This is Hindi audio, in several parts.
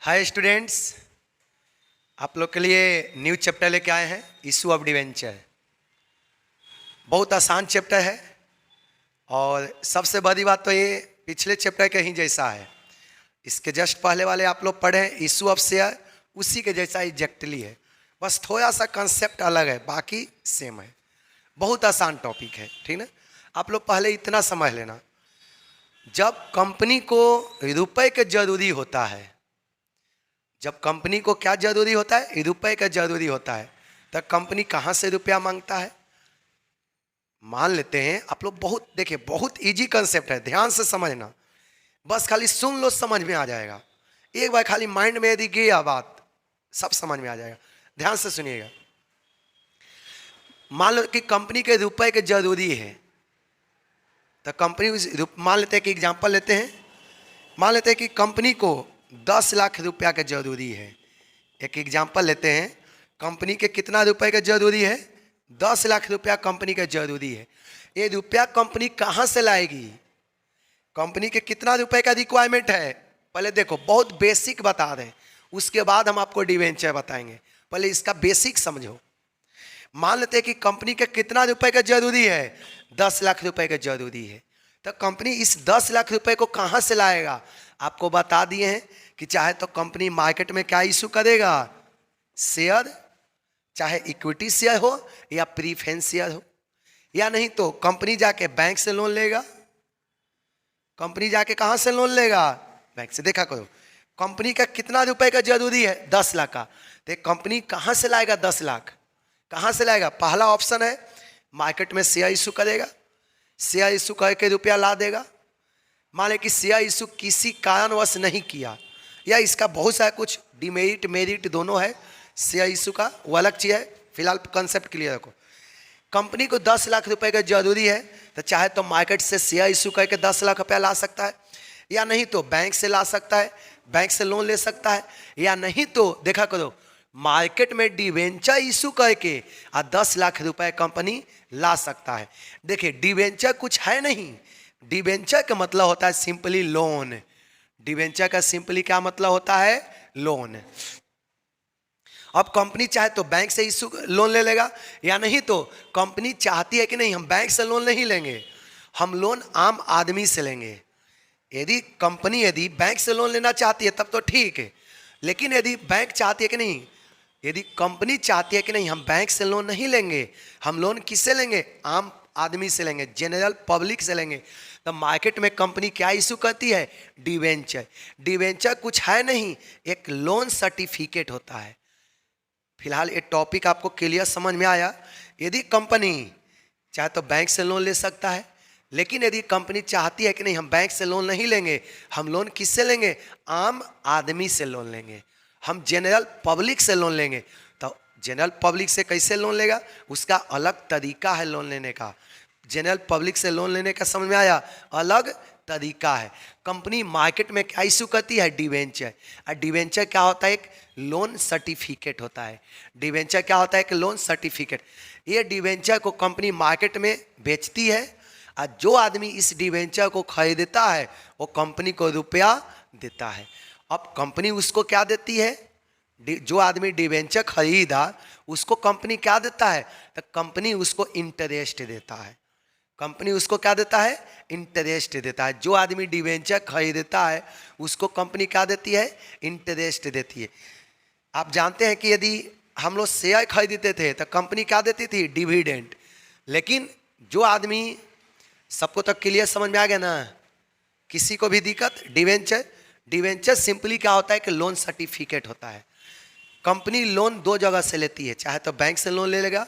हाय स्टूडेंट्स, आप लोग के लिए न्यू चैप्टर लेके आए हैं इशू ऑफ डिवेंचर। बहुत आसान चैप्टर है और सबसे बड़ी बात तो ये पिछले चैप्टर के ही जैसा है। इसके जस्ट पहले वाले आप लोग पढ़े इशू ऑफ शेयर, उसी के जैसा एग्जैक्टली है, बस थोड़ा सा कंसेप्ट अलग है, बाकी सेम है। बहुत आसान टॉपिक है, ठीक ना। आप लोग पहले इतना समझ लेना, जब कंपनी को रुपए के जरूरी होता है, जब कंपनी को क्या जरूरी होता है, रुपए का जरूरी होता है, तो कंपनी कहाँ से रुपया मांगता है। मान लेते हैं आप लोग, बहुत देखिए, बहुत इजी कंसेप्ट है, ध्यान से समझना, बस खाली सुन लो, समझ में आ जाएगा। एक बार खाली माइंड में यदि गई बात, सब समझ में आ जाएगा। ध्यान से सुनिएगा। मान लो कि कंपनी के रुपए के जरूरी है, तो कंपनी मान लेते हैं कि एग्जांपल लेते हैं, मान लेते हैं कि कंपनी को 10 लाख रुपया का जरूरी है। एक एग्जांपल लेते हैं, कंपनी के कितना रुपए का जरूरी है, 10 लाख रुपया कंपनी का जरूरी है। ये रुपया कंपनी कहाँ से लाएगी, कंपनी के कितना रुपए का रिक्वायरमेंट है, पहले देखो, बहुत बेसिक बता दें, उसके बाद हम आपको डिवेंचर बताएंगे। पहले इसका बेसिक समझो। मान लेते हैं कि कंपनी के कितना रुपए का जरूरी है, 10 लाख रुपए का जरूरी है। तो कंपनी इस 10 लाख रुपए को कहाँ से लाएगा, आपको बता दिए हैं कि चाहे तो कंपनी मार्केट में क्या इशू करेगा, शेयर, चाहे इक्विटी शेयर हो या प्रीफरेंस शेयर हो, या नहीं तो कंपनी जाके बैंक से लोन लेगा। कंपनी जाके कहाँ से लोन लेगा, बैंक से। देखा करो, कंपनी का कितना रुपए का जरूरी है, 10 लाख का, तो कंपनी कहाँ से लाएगा 10 लाख, कहाँ से लाएगा। पहला ऑप्शन है मार्केट में शेयर इशू करेगा, शेयर इशू करके रुपया ला देगा। मान लें कि शेयर इशू किसी कारणवश नहीं किया, या इसका बहुत सारा कुछ डिमेरिट मेरिट दोनों है, शेयर इशू का वो अलग चीज़ है, फिलहाल कंसेप्ट क्लियर रखो। कंपनी को 10 लाख रुपए का जरूरी है, तो चाहे तो मार्केट से शेयर इशू करके 10 लाख रुपया ला सकता है, या नहीं तो बैंक से ला सकता है, बैंक से लोन ले सकता है, या नहीं तो देखा करो, मार्केट में डिवेंचर इशू करके 10 लाख रुपए कंपनी ला सकता है। देखिए, डिवेंचर कुछ है नहीं, डिवेंचर का मतलब होता है सिंपली लोन। डिवेंचर का सिंपली क्या मतलब होता है, लोन। अब कंपनी चाहे तो बैंक से इशू लोन ले लेगा, या नहीं तो कंपनी चाहती है कि नहीं, हम बैंक से लोन नहीं लेंगे, हम लोन आम आदमी से लेंगे। यदि कंपनी यदि बैंक से लोन लेना चाहती है तब तो ठीक है, लेकिन यदि बैंक चाहती है कि नहीं, यदि कंपनी चाहती है कि नहीं, हम बैंक से लोन नहीं लेंगे, हम लोन किससे लेंगे, आम आदमी से लेंगे, जनरल पब्लिक से लेंगे, तो मार्केट में कंपनी क्या इशू करती है, डिवेंचर। डिवेंचर कुछ है नहीं, एक लोन सर्टिफिकेट होता है। फिलहाल ये टॉपिक आपको क्लियर समझ में आया। यदि कंपनी चाहे तो बैंक से लोन ले सकता है, लेकिन यदि कंपनी चाहती है कि नहीं, हम बैंक से लोन नहीं लेंगे, हम लोन किससे लेंगे, आम आदमी से लोन लेंगे, हम जनरल पब्लिक से लोन लेंगे, तो जनरल पब्लिक से कैसे लोन लेगा, उसका अलग तरीका है लोन लेने का। जनरल पब्लिक से लोन लेने का समझ में आया, अलग तरीका है। कंपनी मार्केट में क्या इशू करती है, डिवेंचर। और डिवेंचर क्या होता है, एक लोन सर्टिफिकेट होता है। डिवेंचर क्या होता है, एक लोन सर्टिफिकेट। ये डिवेंचर को कंपनी मार्केट में बेचती है, और जो आदमी इस डिवेंचर को खरीदता है वो कंपनी को रुपया देता है। अब कंपनी उसको क्या देती है, जो आदमी डिवेंचर खरीदा उसको कंपनी क्या देता है, तो कंपनी उसको इंटरेस्ट देता है। कंपनी उसको क्या देता है, इंटरेस्ट देता है। जो आदमी डिवेंचर खरीदता है उसको कंपनी क्या देती है, इंटरेस्ट देती है। आप जानते हैं कि यदि हम लोग शेयर खरीदते थे तो कंपनी क्या देती थी, डिविडेंड। लेकिन जो आदमी, सबको तो क्लियर समझ में आ गया ना, किसी को भी दिक्कत, डिवेंचर, डिवेंचर सिंपली क्या होता है कि लोन सर्टिफिकेट होता है। कंपनी लोन दो जगह से लेती है, चाहे तो बैंक से लोन ले लेगा,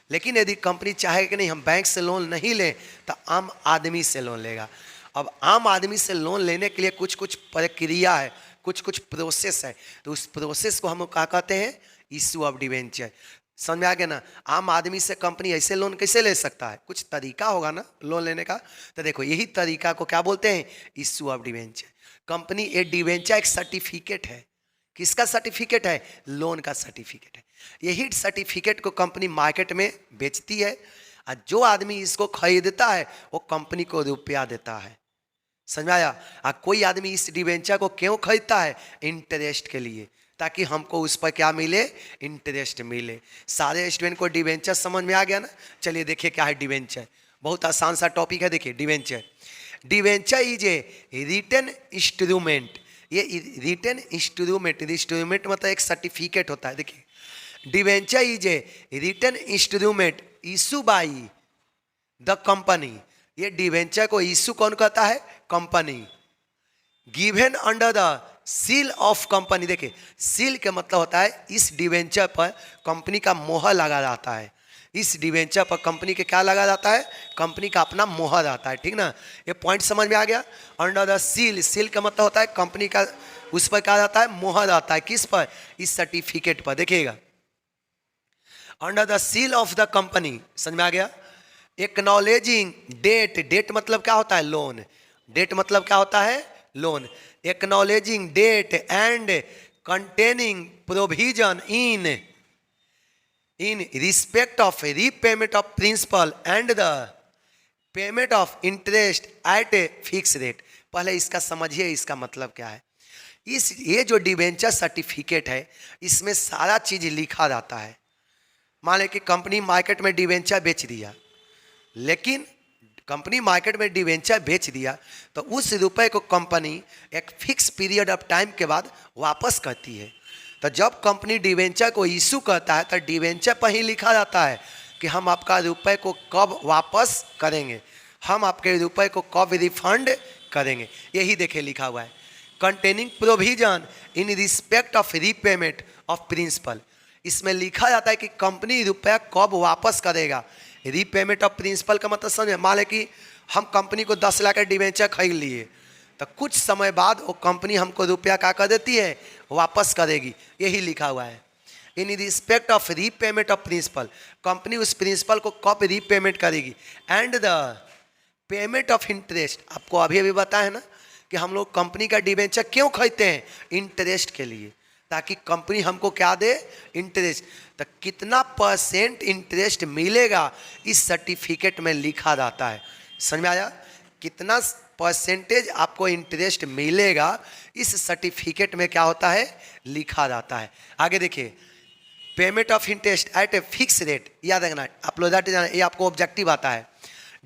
लेकिन यदि कंपनी चाहे कि नहीं, हम बैंक से लोन नहीं लें, तो आम आदमी से लोन लेगा। अब आम आदमी से लोन लेने के लिए कुछ कुछ प्रक्रिया है, कुछ कुछ प्रोसेस है, तो उस प्रोसेस को हम क्या कहते हैं, इशू ऑफ डिवेंचर। समझ में आ गया ना। आम आदमी से कंपनी ऐसे लोन कैसे ले सकता है, कुछ तरीका होगा ना लोन लेने का, तो देखो यही तरीका को क्या बोलते हैं, इशू ऑफ डिवेंचर। कंपनी, ये डिवेंचर एक सर्टिफिकेट है, किसका सर्टिफिकेट है, लोन का सर्टिफिकेट है। यही सर्टिफिकेट को कंपनी मार्केट में बेचती है, और जो आदमी इसको खरीदता है वो कंपनी को रुपया देता है। समझ में आया? कोई आदमी इस डिवेंचर को क्यों खरीदता है? इंटरेस्ट के लिए, ताकि हमको उस पर क्या मिले? इंटरेस्ट मिले। सारे स्टूडेंट को डिवेंचर समझ में आ गया ना? चलिए देखिए क्या है डिवेंचर। बहुत आसान सा टॉपिक है। देखिए debenture, debenture is a written instrument. ये रिटन इंस्ट्रूमेंट, इंस्ट्रूमेंट मतलब एक सर्टिफिकेट होता है। देखिए debenture is a written instrument issue by the company. ये डिवेंचर को इशू कौन करता है? Company. Given under the seal of company. देखिए सील का मतलब होता है इस डिवेंचर पर कंपनी का मोहर लगा जाता है। इस डिवेंचर पर कंपनी के क्या लगा जाता है? कंपनी का अपना मोहर आता है। ठीक ना? ये पॉइंट समझ में आ गया? अंडर द सील, सील का मतलब होता है कंपनी का उस पर क्या आता है? मोहर आता है। किस पर? इस सर्टिफिकेट पर। देखिएगा under the seal of the company. समझ में आ गया? एक्नॉलेजिंग डेट, डेट मतलब क्या होता है? लोन। डेट मतलब क्या होता है? Loan. Acknowledging debt and containing provision in respect of repayment of principal and the payment of interest at a fixed rate। पहले इसका समझिए, इसका मतलब क्या है। ये जो डिवेंचर सर्टिफिकेट है इसमें सारा चीज लिखा जाता है। मान लें कि कंपनी मार्केट में डिवेंचर बेच दिया, लेकिन कंपनी मार्केट में डिवेंचर बेच दिया तो उस रुपए को कंपनी एक फिक्स पीरियड ऑफ टाइम के बाद वापस करती है। तो जब कंपनी डिवेंचर को इशू करता है तो डिवेंचर पर ही लिखा जाता है कि हम आपका रुपए को कब वापस करेंगे, हम आपके रुपए को कब रिफंड करेंगे। यही देखिए लिखा हुआ है containing provision in respect of repayment of principal. इसमें लिखा जाता है कि कंपनी रुपया कब वापस करेगा। रीपेमेंट ऑफ प्रिंसिपल का मतलब समझे? मान लें कि हम कंपनी को 10 लाख का डिवेंचर खरीद लिए तो कुछ समय बाद वो कंपनी हमको रुपया क्या कर देती है? वापस करेगी। यही लिखा हुआ है in respect of repayment of principal. Company उस प्रिंसिपल को कब रीपेमेंट करेगी। And the payment of interest. आपको अभी अभी बताया है ना कि हम लोग कंपनी का डिवेंचर क्यों खरीदते हैं? इंटरेस्ट के लिए, ताकि कंपनी हमको क्या दे? इंटरेस्ट। तो कितना % इंटरेस्ट मिलेगा इस सर्टिफिकेट में लिखा जाता है। समझ में आया? कितना % आपको इंटरेस्ट मिलेगा इस सर्टिफिकेट में क्या होता है? लिखा जाता है। आगे देखिए payment of interest eight a fix rate. याद रखना, आप लोग ये आपको ऑब्जेक्टिव आता है।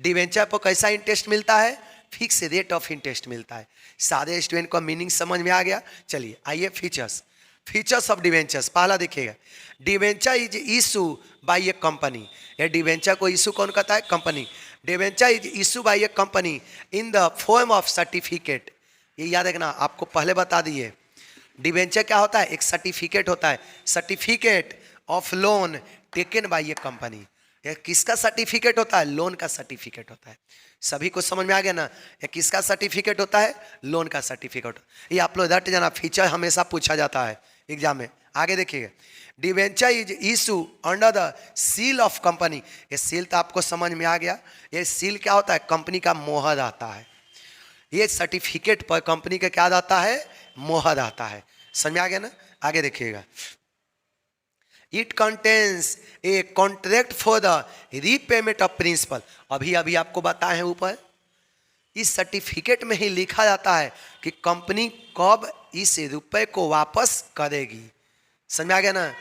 डिवेंचर पर कैसा इंटरेस्ट मिलता है? फिक्स रेट ऑफ इंटरेस्ट मिलता है। सारे स्टूडेंट को मीनिंग समझ में आ गया? चलिए आइए फीचर्स, फीचर्स ऑफ डिवेंचर्स। पहला देखिएगा debenture is issue bye A company. ये डिवेंचर को इशू कौन करता है? Company. Debenture is issue bye A company in the form of certificate. ये याद रखना, आपको पहले बता दिए डिवेंचर क्या होता है? एक सर्टिफिकेट होता है, certificate of loan taken by A company. ये किसका सर्टिफिकेट होता है? लोन का सर्टिफिकेट होता है। सभी को समझ में आ गया ना? ये किसका सर्टिफिकेट होता है? लोन का सर्टिफिकेट। ये आप लोग रट जाना, फीचर हमेशा पूछा जाता है एग्जाम में। आगे देखिएगा debenture is issue under the seal of company. ये सील तो आपको समझ में आ गया। ये सील क्या होता है? कंपनी का मोहर आता है। ये सर्टिफिकेट पर कंपनी का क्या आता है? मोहर आता है। समझ में आ गया ना? आगे देखिएगा it contains a contract for the repayment of principal. अभी अभी आपको बताए हैं ऊपर, इस सर्टिफिकेट में ही लिखा जाता है कि कंपनी कब इस रुपए को वापस करेगी। समझ में आ गया ना?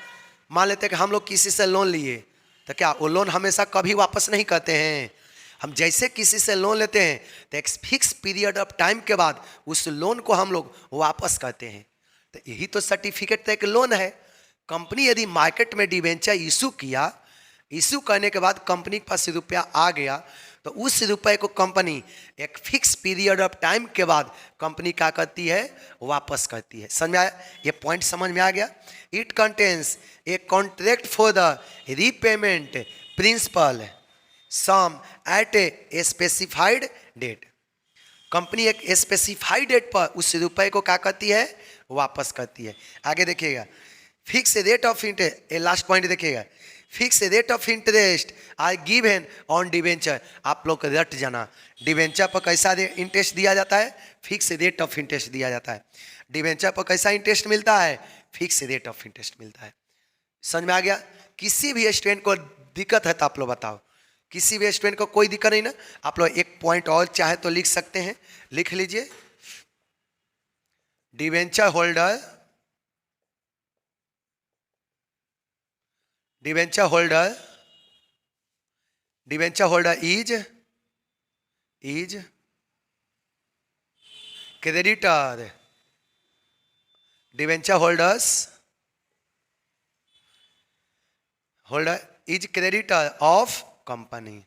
मान लेते हैं कि हम लोग किसी से लोन लिए तो क्या वो लोन हमेशा कभी वापस नहीं करते हैं। हम जैसे किसी से लोन लेते हैं तो एक फिक्स पीरियड ऑफ टाइम के बाद उस लोन को हम लोग वापस करते हैं। तो यही तो सर्टिफिकेट तो एक लोन है। कंपनी यदि मार्केट में डिवेंचर इशू किया, इशू करने के बाद कंपनी के पास रुपया आ गया तो उस रुपए को कंपनी एक फिक्स पीरियड ऑफ टाइम के बाद कंपनी क्या करती है? वापस करती है। समझ में आया? ये पॉइंट समझ में आ गया? It contains a contract for the repayment principal sum at a specified date. Company एक स्पेसिफाइड डेट पर उस रुपए को क्या करती है? वापस करती है। आगे देखिएगा fix rate of interest. A last point देखिएगा fix rate of interest are given on debenture. आप लोग रट जाना, डिवेंचर पर कैसा इंटरेस्ट दिया जाता है? फिक्स रेट ऑफ इंटरेस्ट दिया जाता है। डिवेंचर पर कैसा इंटरेस्ट मिलता है? फिक्स रेट ऑफ इंटरेस्ट मिलता है। समझ में आ गया? किसी भी स्टूडेंट को दिक्कत है तो आप लोग बताओ। किसी भी स्टूडेंट को कोई दिक्कत नहीं ना, आप लोग एक पॉइंट और चाहे तो लिख सकते हैं, लिख लीजिए। Debenture holder, debenture holder, debenture holder is creditor, debenture holder is creditor of company.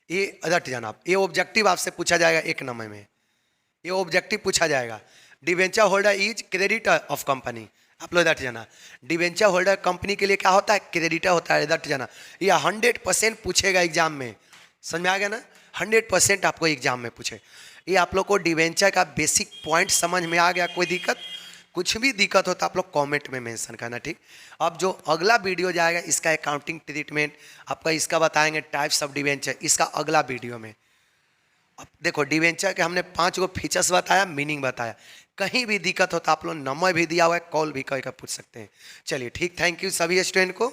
ये रट जाना आप, ये ऑब्जेक्टिव आपसे पूछा जाएगा 1 नंबर में, ये ऑब्जेक्टिव पूछा जाएगा। Debenture holder is creditor of company, आप लोग रट जाना। डिवेंचर होल्डर कंपनी के लिए क्या होता है? क्रेडिटर होता है, रट जाना। ये 100% पूछेगा एग्जाम में, समझ में आ गया ना? 100% आपको एग्जाम में पूछे। ये आप लोग को डिवेंचर का बेसिक पॉइंट समझ में आ गया? कोई दिक्कत, कुछ भी दिक्कत हो तो आप लोग कमेंट में मेंशन करना, ठीक। अब जो अगला वीडियो जाएगा इसका अकाउंटिंग ट्रीटमेंट आपका, इसका बताएंगे टाइप्स ऑफ डिवेंचर, इसका अगला वीडियो में। अब देखो डिवेंचर के हमने 5 गो फीचर्स बताया, मीनिंग बताया। कहीं भी दिक्कत हो तो आप लोग नंबर भी दिया हुआ है, कॉल भी करके पूछ सकते हैं। चलिए ठीक, थैंक यू सभी स्टूडेंट को।